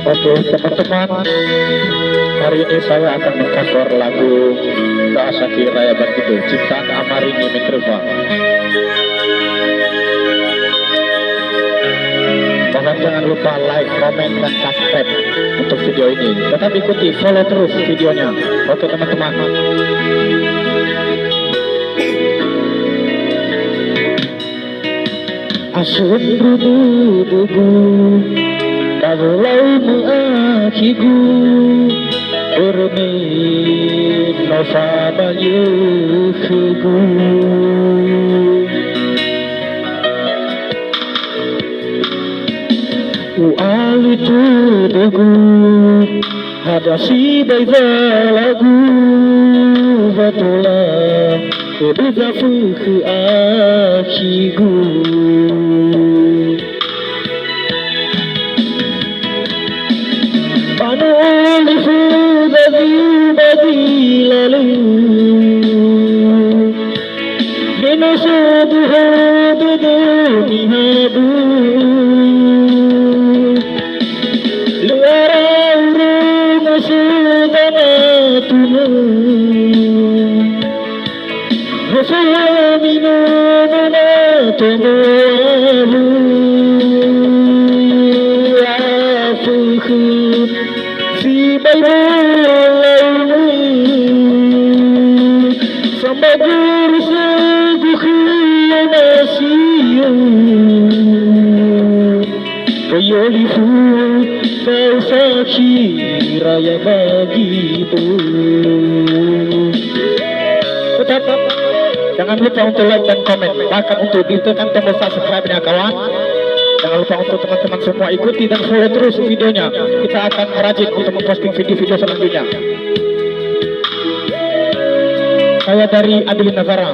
Oke teman-teman, hari ini saya akan mengcover lagu Kak Asaki Raya Bagitu, ciptaan Amarini Mitrova. Mohon jangan lupa like, komen, dan subscribe untuk video ini. Tetap ikuti, follow terus videonya. Oke teman-teman. Asun dudu Bagulau mengakiku Bermin nova bayukuku Uali tudugu Hadasi baiza lagu Batula Bebiza fuku akiku Panulifu dari lalu Genosodu hadu mihadu Luara urung sudana tunu Rasa minuna tomoalu Afuku si bayalamu Samba gursa gukhya nasiyo Bayolifu kau saksi raya bagitu. Tetap jangan lupa untuk like dan komen, bahkan untuk ditekan tombol subscribe ya kawan. Jangan lupa untuk teman-teman semua ikuti dan follow terus videonya. Kita akan rajin untuk memposting video-video selanjutnya. Saya dari Adil Nazara.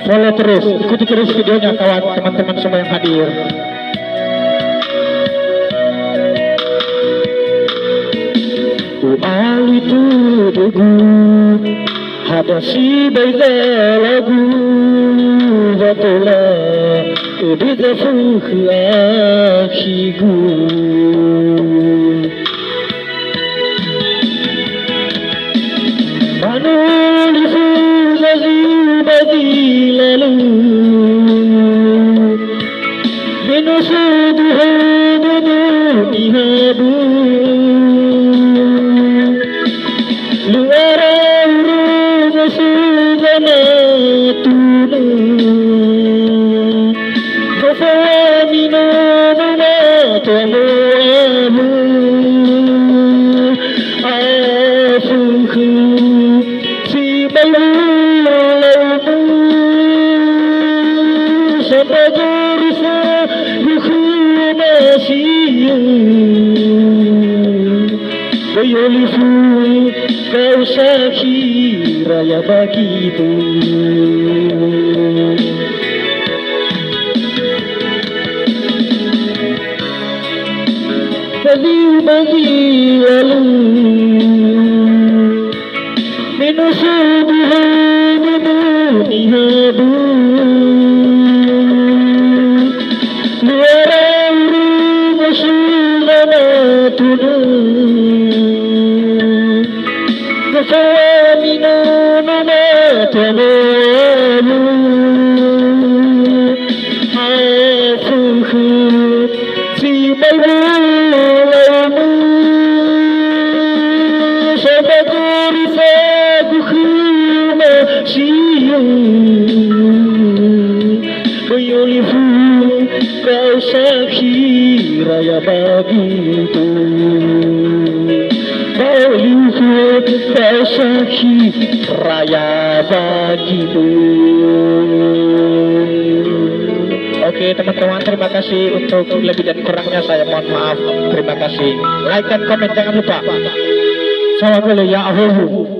Follow terus, ikuti terus videonya kawan, teman-teman semua yang hadir. Ali tudugu Hadasi baiza lagu Batula Bebiza fuku akiku Manulifu dari lalu Genosodu hadu mihadu Luara urung sudana tunu Gofa minuna tomoalu Afuku si bayalamu Samba gursa gukhya nasiyo Bayolifu kau saksi raya bagitu. Bagi lalu Minusudu hadu mihadu Luara urung sudana tunu Minuna tomoalu Afuku si bayalamu Samba gursa gukhya nasiyo Bayolifu kau saksi raya bagitu kau saksi raya bagitu. Oke teman-teman, terima kasih. Untuk lebih dan kurangnya saya mohon maaf. Terima kasih. Like dan komen jangan lupa. Salam ya Allah.